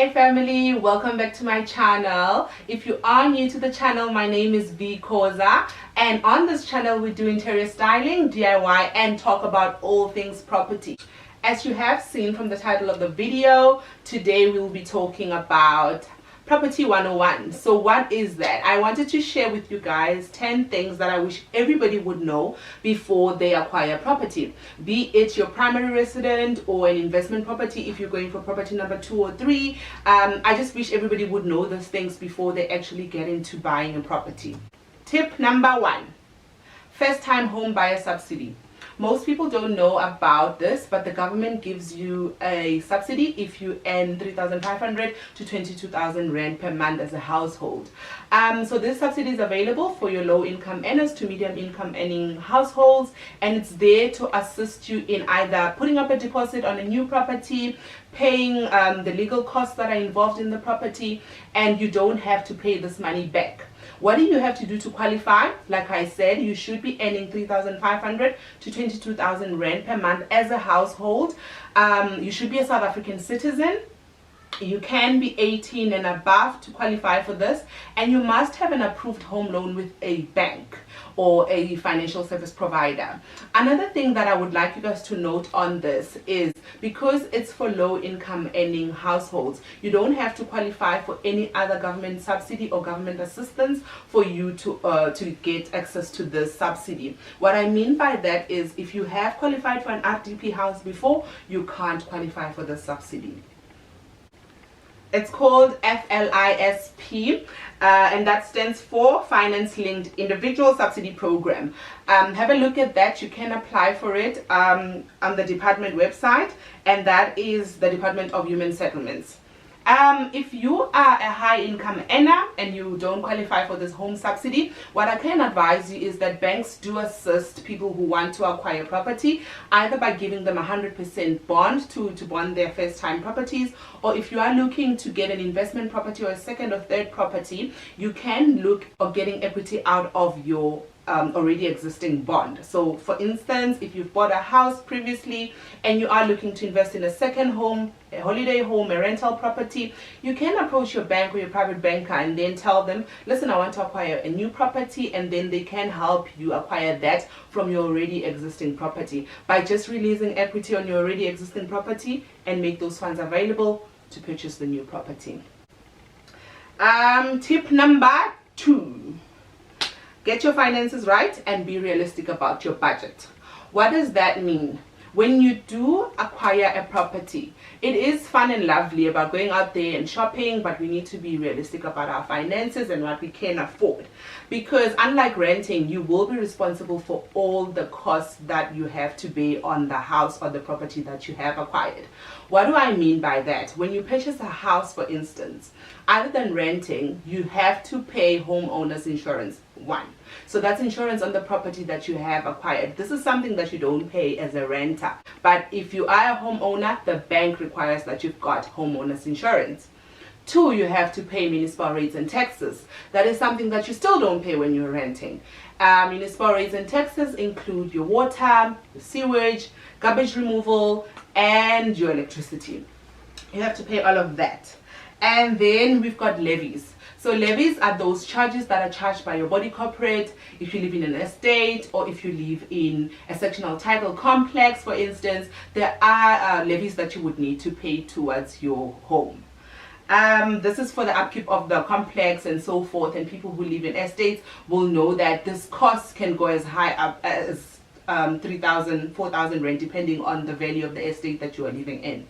Hi family, welcome back to my channel. If you are new to the channel, my name is vhuhwavhok, and on this channel we do interior styling, DIY, and talk about all things property. As you have seen from the title of the video, today we will be talking about Property 101. So what is that? I wanted to share with you guys 10 things that I wish everybody would know before they acquire property. Be it your primary resident or an investment property, if you're going for property number 2 or 3. I just wish everybody would know those things before they actually get into buying a property. Tip number 1. First time home buyer subsidy. Most people don't know about this, but the government gives you a subsidy if you earn 3,500 to 22,000 rand per month as a household. So this subsidy is available for your low income earners to medium income earning households, and it's there to assist you in either putting up a deposit on a new property, paying the legal costs that are involved in the property, and you don't have to pay this money back. What do you have to do to qualify? Like I said, you should be earning 3,500 to 22,000 rand per month as a household. You should be a South African citizen. You can be 18 and above to qualify for this, and you must have an approved home loan with a bank or a financial service provider. Another thing that I would like you guys to note on this is, because it's for low income earning households, you don't have to qualify for any other government subsidy or government assistance for you to get access to this subsidy. What I mean by that is, if you have qualified for an RDP house before, you can't qualify for the subsidy. It's called FLISP, and that stands for Finance Linked Individual Subsidy Program. Have a look at that. You can apply for it on the department website, and that is the Department of Human Settlements. If you are a high income earner and you don't qualify for this home subsidy, what I can advise you is that banks do assist people who want to acquire property, either by giving them 100% bond to bond their first time properties, or if you are looking to get an investment property or a second or third property, you can look at getting equity out of your already existing bond. So for instance, if you've bought a house previously and you are looking to invest in a second home, a holiday home, a rental property, you can approach your bank or your private banker and then tell them, listen, I want to acquire a new property, and then they can help you acquire that from your already existing property by just releasing equity on your already existing property and make those funds available to purchase the new property. Tip number 2. Get your finances right and be realistic about your budget. What does that mean? When you do acquire a property, it is fun and lovely about going out there and shopping, but we need to be realistic about our finances and what we can afford. Because unlike renting, you will be responsible for all the costs that you have to pay on the house or the property that you have acquired. What do I mean by that? When you purchase a house, for instance, other than renting, you have to pay homeowners insurance. 1. So that's insurance on the property that you have acquired. This is something that you don't pay as a renter. But if you are a homeowner, the bank requires that you've got homeowners insurance. 2, you have to pay municipal rates and taxes. That is something that you still don't pay when you're renting. Municipal rates and taxes include your water, your sewage, garbage removal, and your electricity. You have to pay all of that. And then we've got levies. So levies are those charges that are charged by your body corporate if you live in an estate or if you live in a sectional title complex, for instance. There are levies that you would need to pay towards your home. This is for the upkeep of the complex and so forth, and people who live in estates will know that this cost can go as high up as 3,000, 4,000 rand, depending on the value of the estate that you are living in.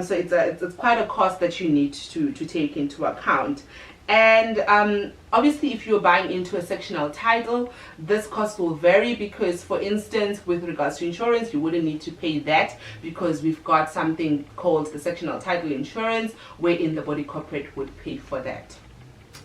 So it's quite a cost that you need to take into account. And obviously, if you're buying into a sectional title, this cost will vary because, for instance, with regards to insurance, you wouldn't need to pay that because we've got something called the sectional title insurance, wherein the body corporate would pay for that.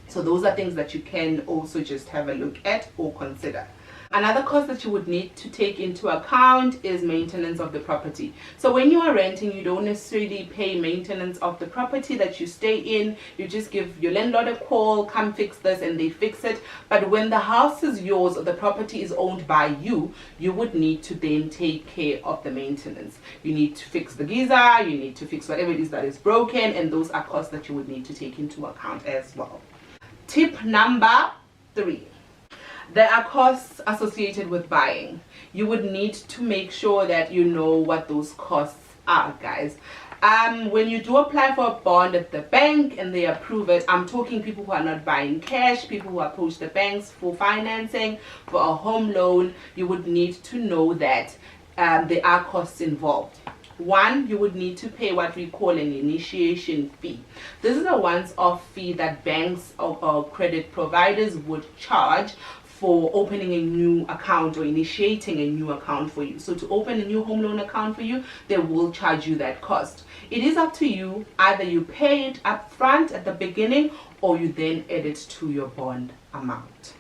So those are things that you can also just have a look at or consider. Another cost that you would need to take into account is maintenance of the property. So when you are renting, you don't necessarily pay maintenance of the property that you stay in. You just give your landlord a call, come fix this, and they fix it. But when the house is yours or the property is owned by you, you would need to then take care of the maintenance. You need to fix the geyser, you need to fix whatever it is that is broken, and those are costs that you would need to take into account as well. Tip number 3. There are costs associated with buying. You would need to make sure that you know what those costs are, guys. When you do apply for a bond at the bank and they approve it, I'm talking people who are not buying cash, people who approach the banks for financing, for a home loan, you would need to know that there are costs involved. 1, you would need to pay what we call an initiation fee. This is a once-off fee that banks or credit providers would charge for opening a new account or initiating a new account for you. So to open a new home loan account for you, they will charge you that cost. It is up to you. Either you pay it up front at the beginning or you then add it to your bond amount.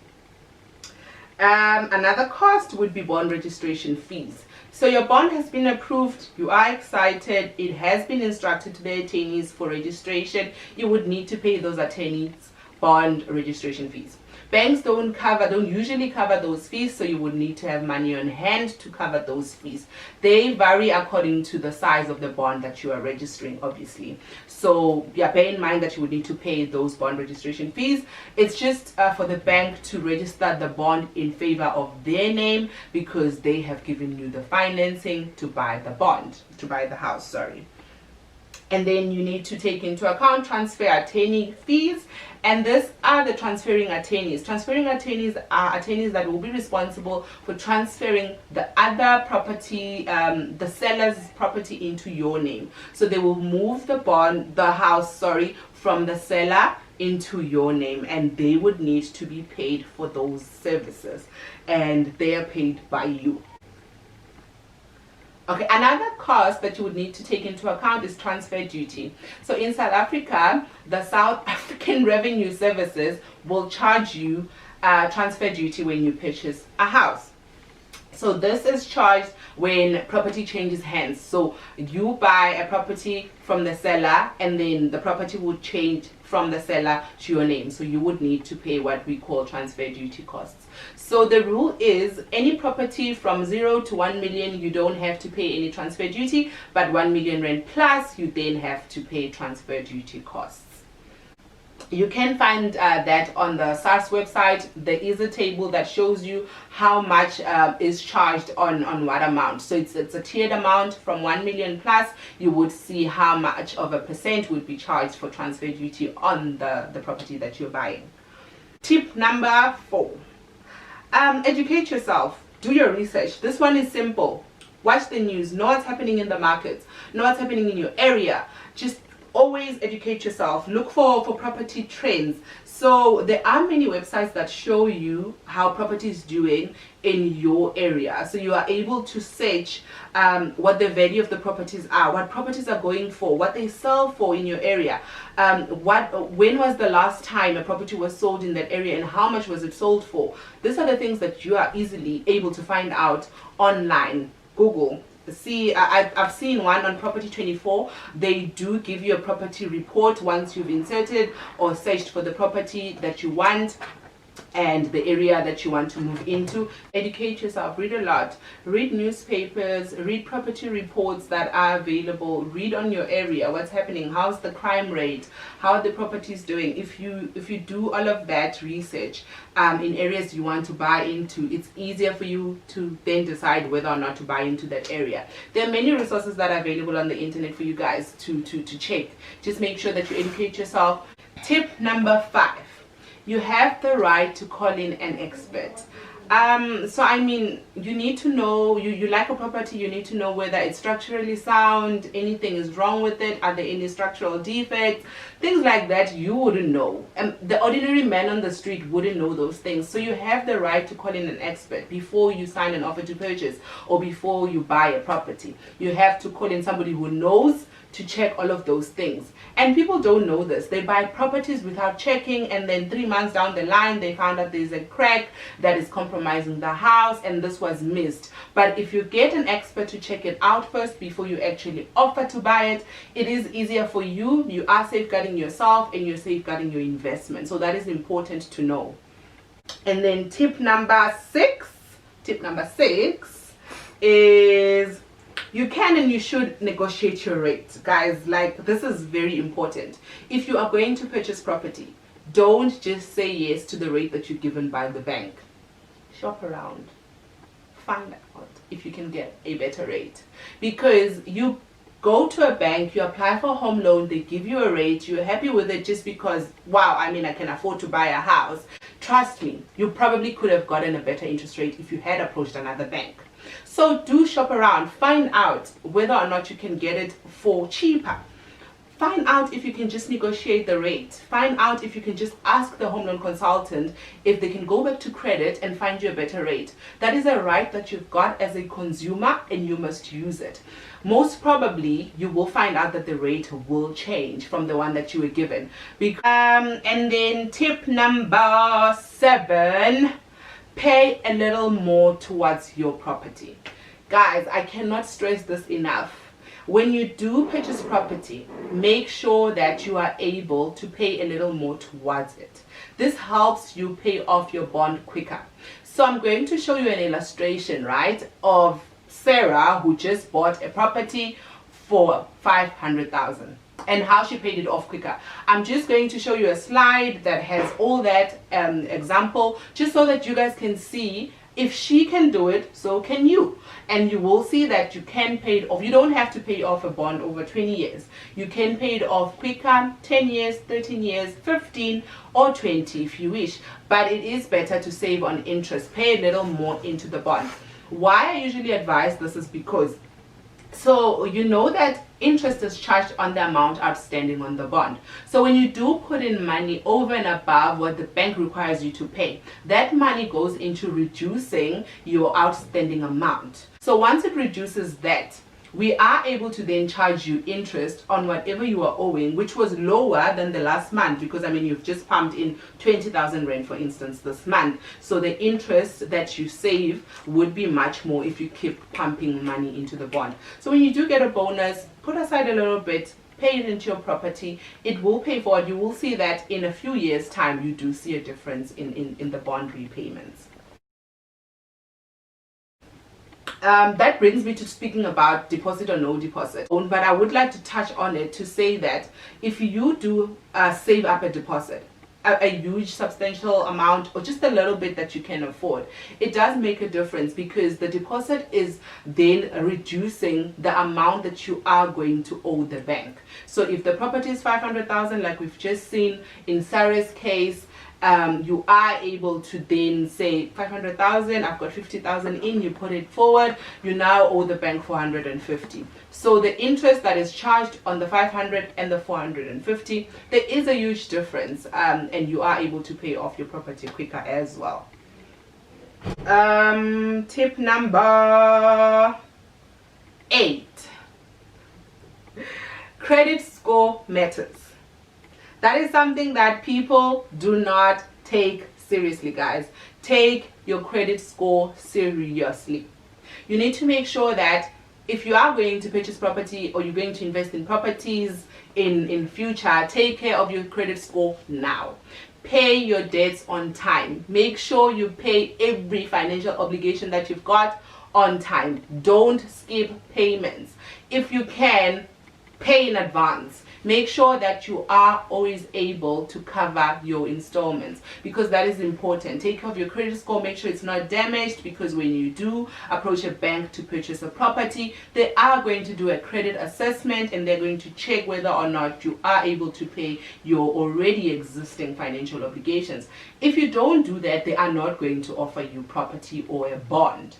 Another cost would be bond registration fees. So your bond has been approved, you are excited, it has been instructed to the attorneys for registration. You would need to pay those attorneys bond registration fees. Banks don't usually cover those fees, so you would need to have money on hand to cover those fees. They vary according to the size of the bond that you are registering, obviously. So yeah, bear in mind that you would need to pay those bond registration fees. It's just for the bank to register the bond in favor of their name, because they have given you the financing to buy the bond, to buy the house, sorry. And then you need to take into account transfer attorney fees, and these are the transferring attorneys. Transferring attorneys are attorneys that will be responsible for transferring the other property, the seller's property, into your name. So they will move the house from the seller into your name, and they would need to be paid for those services, and they are paid by you. Okay, another cost that you would need to take into account is transfer duty. So in South Africa, the South African Revenue Services will charge you transfer duty when you purchase a house. So this is charged when property changes hands. So you buy a property from the seller, and then the property will change from the seller to your name. So you would need to pay what we call transfer duty costs. So the rule is any property from 0 to 1 million, you don't have to pay any transfer duty, but 1 million rand plus, you then have to pay transfer duty costs. You can find that on the SARS website. There is a table that shows you how much is charged on what amount. So it's a tiered amount. From 1 million plus, you would see how much of a percent would be charged for transfer duty on the property that you're buying. Tip number 4. Educate yourself. Do your research. This one is simple. Watch the news. Know what's happening in the markets. Know what's happening in your area. Just always educate yourself. Look for property trends. So there are many websites that show you how property is doing in your area. So you are able to search what the value of the properties are, what properties are going for, what they sell for in your area, when was the last time a property was sold in that area, and how much was it sold for. These are the things that you are easily able to find out online. Google. See, I've seen one on Property 24. They do give you a property report once you've inserted or searched for the property that you want and the area that you want to move into. Educate yourself. Read a lot. Read newspapers. Read property reports that are available. Read on your area what's happening. How's the crime rate? How are the properties doing? If you do all of that research in areas you want to buy into, it's easier for you to then decide whether or not to buy into that area. There are many resources that are available on the internet for you guys to check. Just make sure that you educate yourself. Tip number 5. You have the right to call in an expert. So I mean, you need to know, you like a property, you need to know whether it's structurally sound, anything is wrong with it, are there any structural defects, things like that. You wouldn't know, and the ordinary man on the street wouldn't know those things. So you have the right to call in an expert before you sign an offer to purchase or before you buy a property. You have to call in somebody who knows to check all of those things. And people don't know this. They buy properties without checking, and then 3 months down the line they found out there's a crack that is compromising compromising the house and this was missed. But if you get an expert to check it out first before you actually offer to buy it, it is easier for you. You are safeguarding yourself and you're safeguarding your investment. So that is important to know. And then tip number six is you can and you should negotiate your rate. Guys, like, this is very important. If you are going to purchase property, don't just say yes to the rate that you're given by the bank. Shop around, find out if you can get a better rate, because you go to a bank, you apply for a home loan, they give you a rate, you're happy with it just because, wow, I mean, I can afford to buy a house. Trust me, you probably could have gotten a better interest rate if you had approached another bank. So do shop around, find out whether or not you can get it for cheaper. Find out if you can just negotiate the rate. Find out if you can just ask the home loan consultant if they can go back to credit and find you a better rate. That is a right that you've got as a consumer and you must use it. Most probably you will find out that the rate will change from the one that you were given. And then tip number 7, pay a little more towards your property. Guys, I cannot stress this enough. When you do purchase property, make sure that you are able to pay a little more towards it. This helps you pay off your bond quicker. So I'm going to show you an illustration, right, of Sarah, who just bought a property for 500,000 and how she paid it off quicker. I'm just going to show you a slide that has all that example, just so that you guys can see if she can do it, so can you. And you will see that you can pay it off. You don't have to pay off a bond over 20 years. You can pay it off quicker, 10 years, 13 years, 15 or 20 if you wish. But it is better to save on interest. Pay a little more into the bond. Why I usually advise this is because, so you know that interest is charged on the amount outstanding on the bond. So when you do put in money over and above what the bank requires you to pay, that money goes into reducing your outstanding amount. So once it reduces that, we are able to then charge you interest on whatever you are owing, which was lower than the last month, because I mean, you've just pumped in 20,000 rand, for instance, this month. So the interest that you save would be much more if you keep pumping money into the bond. So when you do get a bonus, put aside a little bit, pay it into your property. It will pay forward. You will see that in a few years' time, you do see a difference in the bond repayments. That brings me to speaking about deposit or no deposit. But I would like to touch on it to say that if you do save up a deposit, a huge substantial amount or just a little bit that you can afford, it does make a difference, because the deposit is then reducing the amount that you are going to owe the bank. So if the property is 500,000, like we've just seen in Sarah's case, you are able to then say 500,000, I've got 50,000 in, you put it forward, you now owe the bank 450. So the interest that is charged on the 500 and the 450, there is a huge difference, and you are able to pay off your property quicker as well. Tip number 8, credit score matters. That is something that people do not take seriously, guys. Take your credit score seriously. You need to make sure that if you are going to purchase property or you're going to invest in properties in future, take care of your credit score now. Pay your debts on time. Make sure you pay every financial obligation that you've got on time. Don't skip payments. If you can, pay in advance. Make sure that you are always able to cover your installments, because that is important. Take care of your credit score. Make sure it's not damaged, because when you do approach a bank to purchase a property, they are going to do a credit assessment and they're going to check whether or not you are able to pay your already existing financial obligations. If you don't do that, they are not going to offer you property or a bond.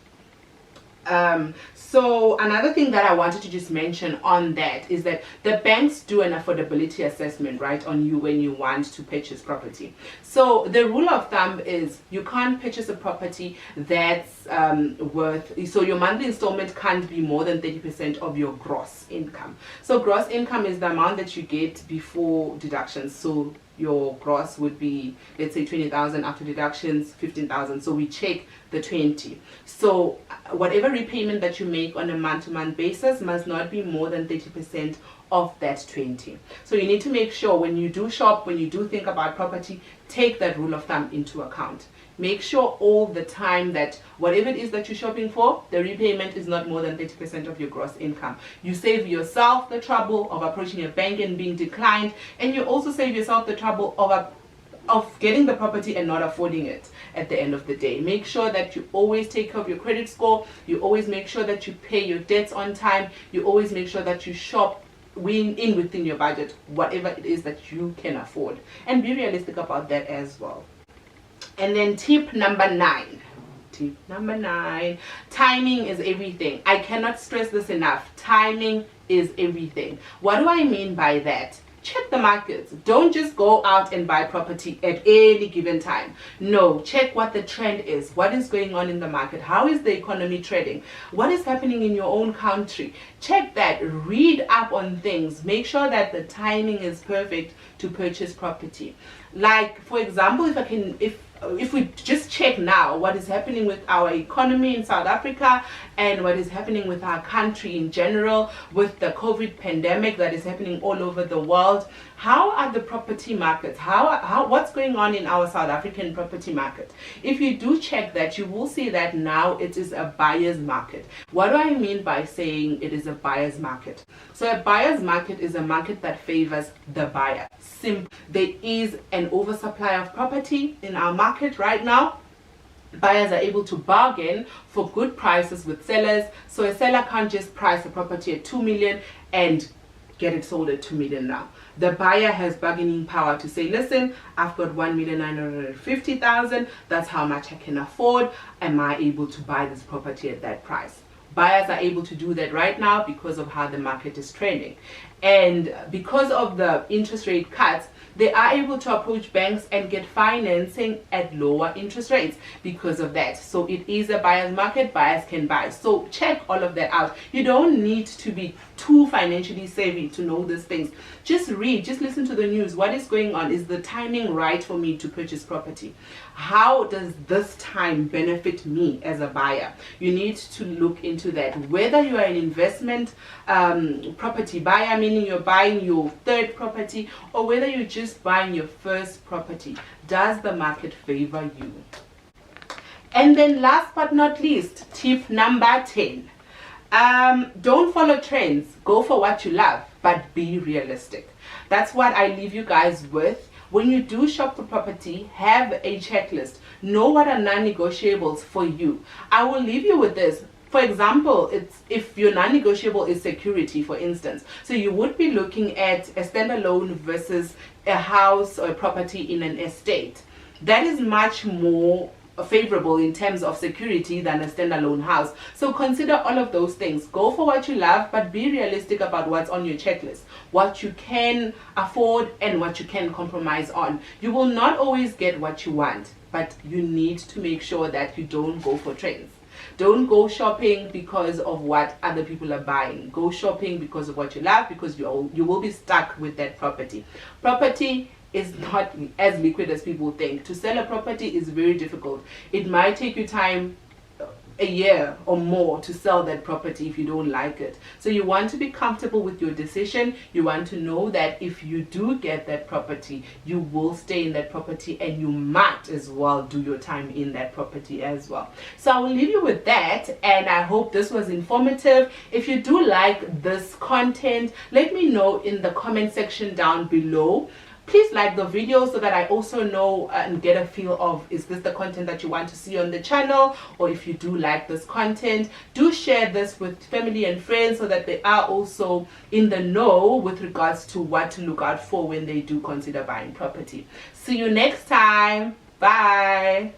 So another thing that I wanted to just mention on that is that the banks do an affordability assessment, right, on you when you want to purchase property. So the rule of thumb is you can't purchase a property that's so your monthly installment can't be more than 30% of your gross income. So gross income is the amount that you get before deductions. So your gross would be, let's say 20,000, after deductions 15,000, so we check the 20. So whatever repayment that you make on a month-to-month basis must not be more than 30% of that 20. So you need to make sure when you do shop, when you do think about property, take that rule of thumb into account. Make sure all the time that whatever it is that you're shopping for, the repayment is not more than 30% of your gross income. You save yourself the trouble of approaching a bank and being declined, and you also save yourself the trouble of getting the property and not affording it at the end of the day. Make sure that you always take care of your credit score. You always make sure that you pay your debts on time. You always make sure that you shop within your budget, whatever it is that you can afford, and be realistic about that as well. And then tip number 9, timing is everything. I cannot stress this enough. Timing is everything. What do I mean by that? Check the markets. Don't just go out and buy property at any given time. No, check what the trend is. What is going on in the market? How is the economy trading? What is happening in your own country? Check that. Read up on things. Make sure that the timing is perfect to purchase property. Like, for example, if we just check now what is happening with our economy in South Africa and what is happening with our country in general, with the COVID pandemic that is happening all over the world, how are the property markets? What's going on in our South African property market? If you do check that, you will see that now it is a buyer's market. What do I mean by saying it is a buyer's market? So a buyer's market is a market that favors the buyer. There is an oversupply of property in our market right now. Buyers are able to bargain for good prices with sellers. So a seller can't just price a property at 2 million and get it sold at 2 million now. The buyer has bargaining power to say, listen, I've got 1,950,000. That's how much I can afford. Am I able to buy this property at that price? Buyers are able to do that right now because of how the market is trending. And because of the interest rate cuts, they are able to approach banks and get financing at lower interest rates because of that. So it is a buyer's market. Buyers can buy. So check all of that out. You don't need to be too financially savvy to know these things. Just read, just listen to the news. What is going on? Is the timing right for me to purchase property? How does this time benefit me as a buyer? You need to look into that. Whether you are an investment property buyer, meaning you're buying your third property, or whether you're just buying your first property, does the market favor you? And then last but not least, tip number 10. Don't follow trends. Go for what you love, but be realistic. That's what I leave you guys with. When you do shop for property, have a checklist. Know what are non-negotiables for you. I will leave you with this. For example, if your non-negotiable is security, for instance. So you would be looking at a standalone versus a house or a property in an estate. That is much more favorable in terms of security than a standalone house. So consider all of those things. Go for what you love, but be realistic about what's on your checklist, what you can afford and what you can compromise on. You will not always get what you want, but you need to make sure that you don't go for trends. Don't go shopping because of what other people are buying. Go shopping because of what you love, because you will be stuck with that property. Property is not as liquid as people think. To sell a property is very difficult. It might take you time, a year or more, to sell that property if you don't like it. So you want to be comfortable with your decision. You want to know that if you do get that property, you will stay in that property, and you might as well do your time in that property as well. So I will leave you with that, and I hope this was informative. If you do like this content, let me know in the comment section down below. Please like the video so that I also know and get a feel of, is this the content that you want to see on the channel? Or if you do like this content, do share this with family and friends so that they are also in the know with regards to what to look out for when they do consider buying property. See you next time. Bye.